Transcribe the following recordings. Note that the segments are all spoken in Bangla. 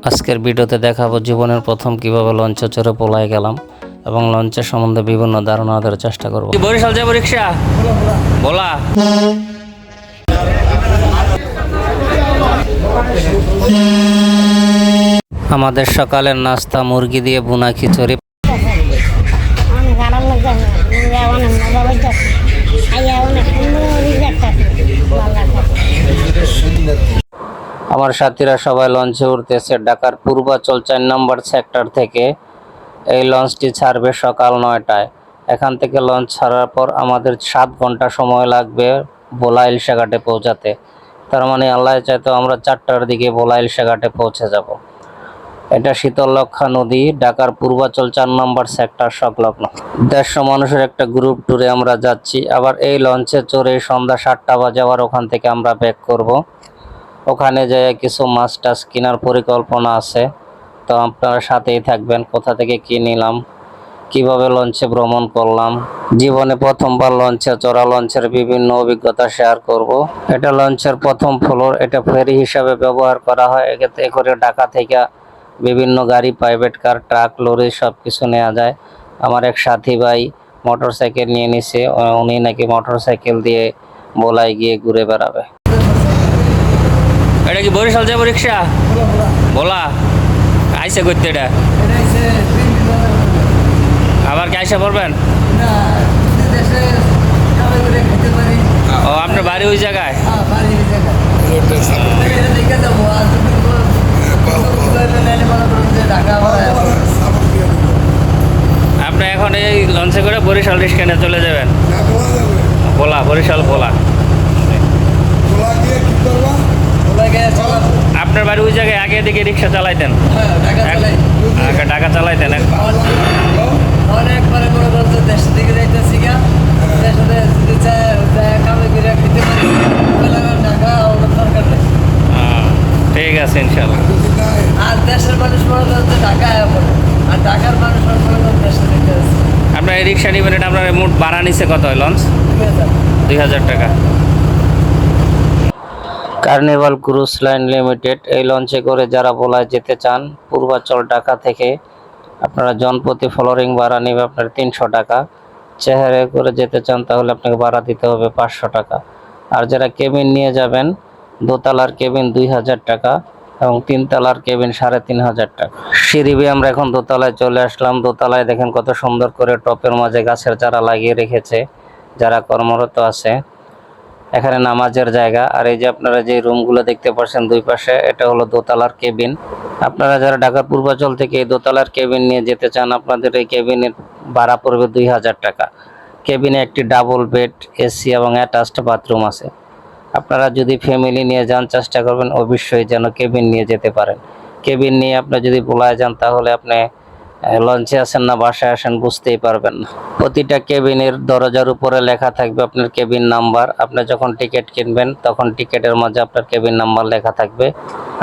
আজকের ভিডিওতে দেখাবো জীবনের প্রথম কিভাবে লঞ্চে চড়ে পলায় গেলাম এবং লঞ্চের সম্বন্ধে বিভিন্ন ধারণা দেওয়ার চেষ্টা করব। বরিশাল যাবো রিক্সা বলা। আমাদের সকালের নাস্তা মুরগি দিয়ে বুনা খিচুড়ি। আমার সাথীরা সবাই লঞ্চে উঠতেছে ঢাকার পূর্বাচল ৪ নম্বর সেক্টর থেকে। এই লঞ্চটি ছাড়বে সকাল ৯টায়। এখান থেকে লঞ্চ ছাড়ার পর আমাদের ৭ ঘন্টা সময় লাগবে ভোলা ইলশা ঘাটে পৌঁছাতে। তার মানে আল্লাহ চাইতো আমরা ৪টার দিকে ভোলা ইলশা ঘাটে পৌঁছে যাব। এটা শীতলক্ষা নদী, ঢাকার পূর্বাচল ৪ নম্বর সেক্টর সংলগ্ন। ১৫০ মানুষের একটা গ্রুপ ট্যুরে আমরা যাচ্ছি। আবার এই লঞ্চে চড়ে সন্ধ্যা ৭টা বাজে আবার ওখান থেকে আমরা ব্যাক করব। ওখানে যেয়ে কিছু মাছ টাছ কেনার পরিকল্পনা আছে, তো আপনারা সাথেই থাকবেন। কোথা থেকে কি নিলাম, কিভাবে লঞ্চে ভ্রমণ করলাম, জীবনে প্রথমবার লঞ্চে চড়া, লঞ্চের বিভিন্ন অভিজ্ঞতা শেয়ার করব। এটা লঞ্চের প্রথম ফ্লোর, এটা ফেরি হিসাবে ব্যবহার করা হয়। এ করে ঢাকা থেকে বিভিন্ন গাড়ি, প্রাইভেট কার, ট্রাক, লরি সব কিছু নেওয়া যায়। আমার এক সাথী ভাই মোটর সাইকেল নিয়ে নিছে, উনি নাকি মোটর সাইকেল দিয়ে ভোলায় গিয়ে ঘুরে বেড়াবে। এটা কি বরিশাল যাবো রিক্সা বলা আইসে করতে? এটা আবার কি আইসা পড়বেন? ও আপনার বাড়ি ওই জায়গায়? আপনি এখন এই লঞ্চে করে বরিশাল স্ট্যান্ডে চলে যাবেন? ভোলা, বরিশাল ভোলা। আপনার বাড়ি ওই জায়গায়? আগে দিকে রিক্সা চালাইতেন? ঢাকা চালাইতেন? ঠিক আছে ইনশাল্লাহ। আর দেশের মানুষ ঢাকায় আর ঢাকার মানুষ আপনার এই রিক্সা নিবেন, এটা আপনার মোট ভাড়া নিচ্ছে কত লঞ্চ? ২০০০ টাকা। কার্নিভাল ক্রুজ লাইন লিমিটেড, এই লঞ্চে করে যারা ভোলায় যেতে চান পূর্বাচল ঢাকা থেকে, আপনারা জনপ্রতি ফ্লোরিং ভাড়া নেবে আপনার ৩০০ টাকা। চেহারে করে যেতে চান তাহলে আপনাকে ভাড়া দিতে হবে ৫০০ টাকা। আর যারা কেবিন নিয়ে যাবেন, দোতলার কেবিন ২০০০ টাকা এবং ৩ তলার কেবিন ৩৫০০ টাকা। সিঁড়ি বেয়ে আমরা এখন দোতলায় চলে আসলাম। দোতলায় দেখেন কত সুন্দর করে টপের মাঝে গাছের চারা লাগিয়ে রেখেছে যারা কর্মরত আছে। এখানে নামাজের জায়গা। আর এই যে আপনারা যে রুমগুলো দেখতে পাচ্ছেন দুই পাশে, এটা হলো দোতলার কেবিন। আপনারা যারা ঢাকার পূর্বাচল থেকে এই দোতলার কেবিন নিয়ে যেতে চান, আপনাদের এই কেবিনের ভাড়া পড়বে ২০০০ টাকা। কেবিনে একটি ডাবল বেড, এসি এবং অ্যাটাচড বাথরুম আছে। আপনারা যদি ফ্যামিলি নিয়ে যান, চেষ্টা করবেন অবশ্যই যেন কেবিন নিয়ে যেতে পারেন। কেবিন নিয়ে আপনি যদি ভোলায় যান তাহলে আপনি লঞ্চে আসেন না বাসায় আসেন বুঝতেই পারবেন না। প্রতিটা কেবিনের দরজার উপরে লেখা থাকবে আপনার কেবিন নাম্বার। আপনি যখন টিকিট কিনবেন তখন টিকিটের মাঝে আপনার কেবিন নাম্বার লেখা থাকবে।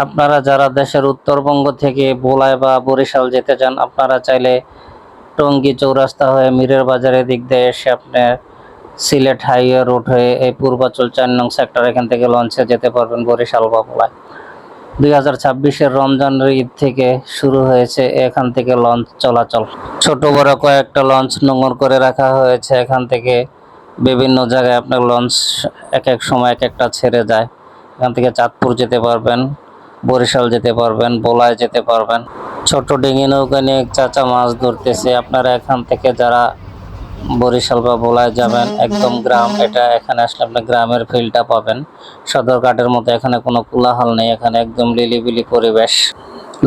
আপনারা যারা দেশের উত্তরবঙ্গ থেকে ভোলায় বা বরিশাল যেতে চান, আপনারা চাইলে টঙ্গী চৌরাস্তা হয়ে মিরের বাজারের দিক দিয়ে এসে আপনার সিলেট হাইওয়ে রুট হয়ে এই পূর্বাচল ৪ নং সেক্টর, এখান থেকে লঞ্চে যেতে পারবেন বরিশাল বা ভোলায়। ২০২৬-এর রমজানের ঈদ থেকে শুরু হয়েছে এখান থেকে লঞ্চ চলাচল। ছোট বড় কয়েকটা লঞ্চ নোঙর করে রাখা হয়েছে। এখান থেকে বিভিন্ন জায়গায় আপনার লঞ্চ এক এক সময় এক একটা ছেড়ে যায়। এখান থেকে চাঁদপুর যেতে পারবেন, বরিশাল যেতে পারবেন, ভোলায় যেতে পারবেন। ছোট ডিঙি নৌকা নিয়ে চাচা মাছ ধরতেছে। আপনারা এখান থেকে যারা বরিশাল বা ভোলায় যাবেন, একদম গ্রাম, এটা এখানে আসলে আপনি গ্রামের ফিলটা পাবেন। সদরঘাটের মতো এখানে কোনো কোলাহল নেই, এখানে একদম লিলিবিলি পরিবেশ।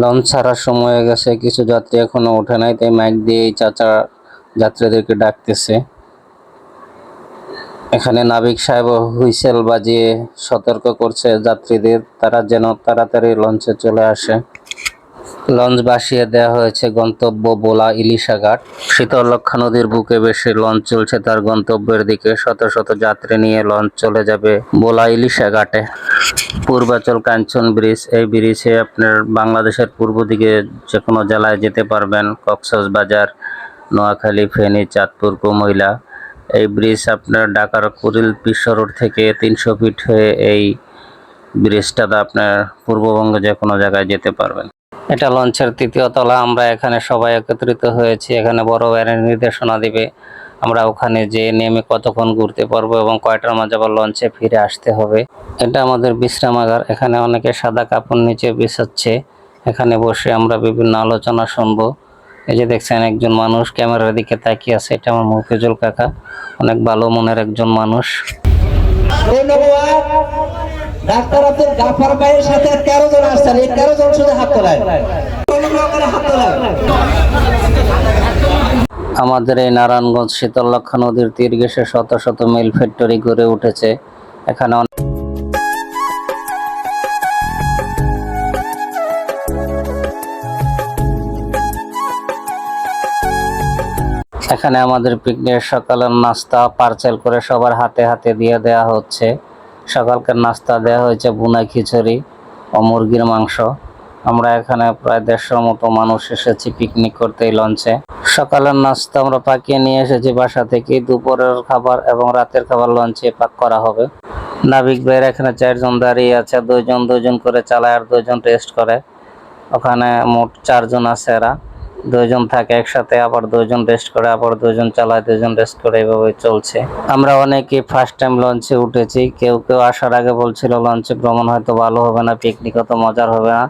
লঞ্চ ছাড়ার সময় হয়ে গেছে, কিছু যাত্রী এখনো ওঠে নাই, তাই মাইক দিয়ে চাচা যাত্রীদেরকে ডাকতেছে। এখানে নাবিক সাহেব হুইসেল বাজিয়ে সতর্ক করছে যাত্রীদের, তারা যেন তাড়াতাড়ি লঞ্চে চলে আসে। লঞ্চ ভাসিয়ে দেওয়া হয়েছে গন্তব্য ভোলা ইলিশা ঘাট। শীতলক্ষা নদীর বুকে বেশি লঞ্চ চলছে তার গন্তব্যের দিকে। শত শত যাত্রী নিয়ে লঞ্চ চলে যাবে ভোলা ইলিশা ঘাটে। পূর্বাচল কাঞ্চন ব্রিজ, এই ব্রিজে আপনার বাংলাদেশের পূর্ব দিকে যে কোনো জেলায় যেতে পারবেন, কক্সবাজার, নোয়াখালী, ফেনী, চাঁদপুর, কুমিল্লা। এই ব্রিজ আপনার ঢাকার কুড়িল বিশ্ব রোড থেকে ৩০০ ফিট হয়ে এই ব্রিজটাতে আপনার পূর্ববঙ্গে যে কোনো জায়গায় যেতে পারবেন। এটা লঞ্চের ৩য় তলা। আমরা এখানে সবাই একত্রিত হয়েছি। এখানে বড় ভাইয়ের নির্দেশনা দিবে আমরা ওখানে যে নেমে কতক্ষণ ঘুরতে পারবো এবং কয়টার মাঝে আবার লঞ্চে ফিরে আসতে হবে। এটা আমাদের বিশ্রামাগার। এখানে অনেকে সাদা কাপড় নিচে বিছাচ্ছে। এখানে বসে আমরা বিভিন্ন আলোচনা শুনবো। এই যে দেখছেন একজন মানুষ ক্যামেরার দিকে তাকিয়ে আছে, এটা আমার মফিজুল কাকা, অনেক ভালো মনের একজন মানুষ। ধন্যবাদ। ডাক্তার আব্দুল গাফার ভাইয়ের সাথে 13 জন আসছেন, এই 13 জন শুধু হাত তোলায়। হাত তোলায়। আমাদের এই নারায়ণগঞ্জ শীতললক্ষা নদীর তীর ঘেঁষে শত শত মিল ফ্যাক্টরি গড়ে উঠেছে। এখানে আমাদের পিকনিকের সকালের নাস্তা পার্সেল করে সবার হাতে হাতে দিয়ে দেওয়া হচ্ছে। সকালকার নাস্তা দেওয়া হয়েছে ভুনা খিচুড়ি ও মুরগির মাংস। আমরা এখানে প্রায় 150 মতো মানুষ এসেছি পিকনিক করতে এই লঞ্চে। সকালের নাস্তা আমরা পাকিয়ে নিয়ে এসেছি বাসা থেকে। দুপুরের খাবার এবং রাতের খাবার লঞ্চে পাক করা হবে। নাবিক ভাইয়ের এখানে 4 জন দাঁড়িয়ে আছে, 2 জন 2 জন করে চালায় আর 2 জন রেস্ট করে। ওখানে মোট 4 জন আছে, এরা 2 জন থাকে একসাথে, আবার 2 জন রেস্ট করে, আবার 2 জন চালায়, 2 জন রেস্ট করে, এইভাবে চলছে। আমরা অনেকে ফার্স্ট টাইম লঞ্চে উঠেছি। কেউ কেউ আসার আগে বলছিল লঞ্চে ভ্রমণ হয়তো ভালো হবে না, পিকনিক অত মজার হবে না,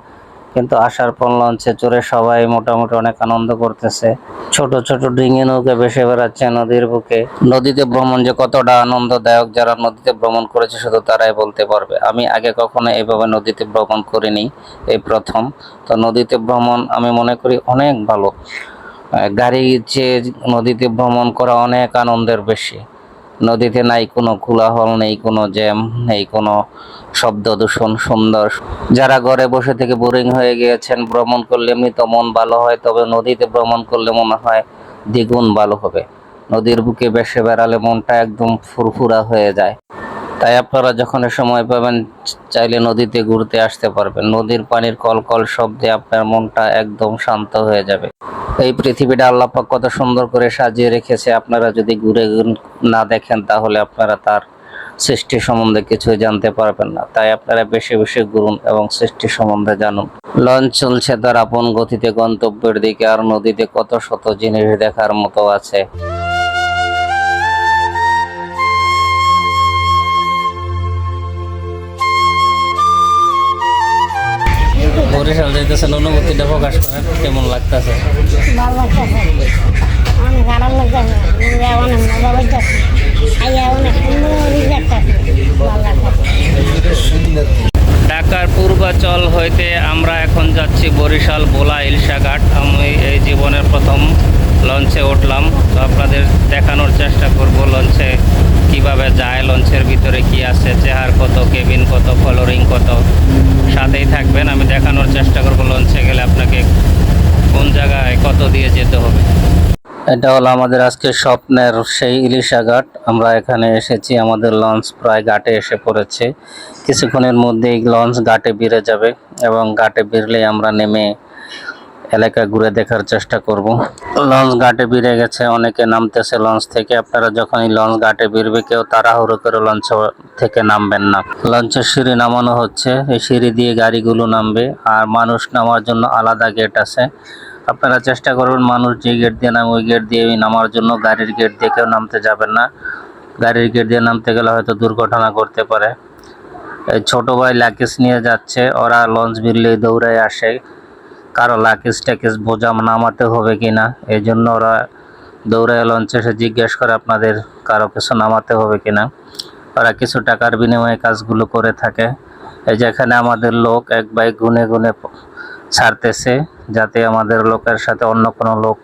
কিন্তু আসার পর লঞ্চে চড়ে সবাই মোটামুটি অনেক আনন্দ করতেছে। ছোট ছোট ডিঙি নৌকা ভেসে বেড়াচ্ছে নদীর বুকে। নদীতে ভ্রমণ যে কতটা আনন্দদায়ক, যারা নদীতে ভ্রমণ করেছে শুধু তারাই বলতে পারবে। আমি আগে কখনো এইভাবে নদীতে ভ্রমণ করিনি, এই প্রথম। তো নদীতে ভ্রমণ আমি মনে করি অনেক ভালো। গাড়ির চেয়ে নদীতে ভ্রমণ করা অনেক আনন্দের বেশি। নদীতে নাই কোনো কোলাহল, নেই কোনো জ্যাম, নেই কোনো শব্দ দূষণ, সুন্দর। যারা ঘরে বসে থেকে বোরিং হয়ে গিয়েছেন, ভ্রমণ করলে এমনি তো মন ভালো হয়, তবে নদীতে ভ্রমণ করলে মনে হয় দ্বিগুণ ভালো হবে। নদীর বুকে ভেসে বেড়ালে মনটা একদম ফুরফুরা হয়ে যায়। তাই আপনারা যখন সময় পাবেন চাইলে নদীতে ঘুরতে আসতে পারবেন। নদীর পানির কলকল শব্দে আপনার মনটা একদম শান্ত হয়ে যাবে। এই পৃথিবীটা আল্লাহ পাক কত সুন্দর করে সাজিয়ে রেখেছে, আপনারা যদি ঘুরে না দেখেন তাহলে আপনারা তার সৃষ্টি সম্বন্ধে কিছুই জানতে পারবেন না। তাই আপনারা বেশি বেশি ঘুরুন এবং সৃষ্টি সম্বন্ধে জানুন। লঞ্চ চলছে তার আপন গতিতে গন্তব্যের দিকে, আর নদীতে কত শত জিনিস দেখার মতো আছে। বরিশাল যাইতেছেন, অনুভূতিটা প্রকাশ করেন, কেমন লাগতেছে? ভালো লাগতেছে, অনেক আরাম লাগতেছে, অনেক মজা লাগতেছে, অনেক সুন্দর লাগতেছে, ভালো লাগতেছে। ঢাকার পূর্বাচল হইতে আমরা এখন যাচ্ছি বরিশাল ভোলা ইলশাঘাট। আমি এই জীবনের প্রথম লঞ্চে উঠলাম, তো আপনাদের দেখানোর চেষ্টা করব লঞ্চে কিভাবে যায়, লঞ্চের ভিতরে কি আছে, চেহার কত, কেবিন কত, ফ্লোরিং কত। সাথেই থাকবেন, আমি দেখানোর চেষ্টা করব লঞ্চে গেলে আপনাকে কোন জায়গায় কত দিয়ে যেতে হবে। এটা হলো আমাদের আজকে স্বপ্নের সেই ইলিশাঘাট। আমরা এখানে এসেছি, আমাদের লঞ্চ প্রায় ঘাটে এসে পড়েছে। কিছুক্ষণের মধ্যেই লঞ্চ ঘাটে ভিড়ে যাবে এবং ঘাটে ভিড়লেই আমরা নেমে এলাকা ঘুরে দেখার চেষ্টা করব। লঞ্চ ঘাটে ভিড়ে গেছে, অনেকে নামতেছে লঞ্চ থেকে। আপনারা যখনই লঞ্চ ঘাটে ভিড়বে কেউ তাড়াহুড়ো করে লঞ্চ থেকে নামবেন না। লঞ্চের সিঁড়ি নামানো হচ্ছে, এই সিঁড়ি দিয়ে গাড়িগুলো নামবে, আর মানুষ নামার জন্য আলাদা গেট আছে। আপনারা চেষ্টা করবেন মানুষ যে গেট দিয়ে নামে ওই গেট দিয়ে নামার জন্য, গাড়ির গেট দিয়ে কেউ নামতে যাবেন না। গাড়ির গেট দিয়ে নামতে গেলে হয়তো দুর্ঘটনা করতে পারে। এই ছোট ভাই লাকেজ নিয়ে যাচ্ছে, ওরা লঞ্চ ভিড়লেই দৌড়ায় আসে, কারো লাকেজ ট্যাকেজ বোঝা নামাতে হবে কিনা, এই জন্য ওরা দৌড়ায় লঞ্চে এসে জিজ্ঞেস করে আপনাদের কারো কিছু নামাতে হবে কিনা। ওরা কিছু টাকার বিনিময়ে কাজগুলো করে থাকে। এই যে এখানে আমাদের লোক এক ভাই গুনে গুনে ছাড়তেছে, যাতে আমাদের লোকের সাথে অন্য কোনো লোক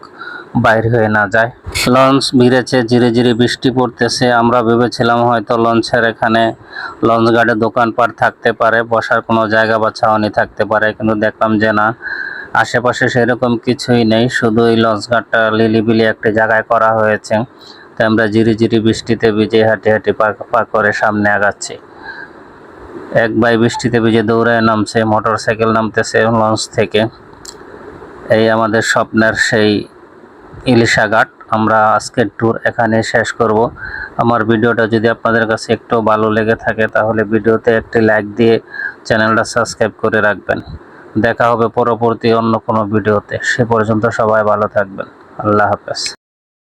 বাইর হয়ে না যায়। লঞ্চ ভিড়েছে, ধীরে ধীরে বৃষ্টি পড়তেছে। আমরা ভেবেছিলাম হয়তো লঞ্চের এখানে লঞ্চ ঘাটে দোকানপাট থাকতে পারে, বসার কোনো জায়গা বা ছাউনি থাকতে পারে, কিন্তু দেখলাম যে না, আশেপাশে সেরকম কিছুই নেই, শুধু এই লঞ্চ ঘাটটা লিলিবিলি একটি জায়গায় করা হয়েছে। তাই আমরা ঝিরি ঝিরি বৃষ্টিতে ভিজে হাঁটি হাঁটি পা করে সামনে আগাচ্ছি। এক ভাই বৃষ্টিতে ভিজে দৌড়ায় নামছে, মোটর সাইকেল নামতেছে লঞ্চ থেকে। এই আমাদের স্বপ্নের সেই ইলিশাঘাট। আমরা আজকের ট্যুর এখানে শেষ করব। আমার ভিডিওটা যদি আপনাদের কাছে একটু ভালো লেগে থাকে তাহলে ভিডিওতে একটি লাইক দিয়ে চ্যানেলটা সাবস্ক্রাইব করে রাখবেন। দেখা হবে পরবর্তী অন্য কোনো ভিডিওতে। সে পর্যন্ত সবাই ভালো থাকবেন। আল্লাহ হাফেজ।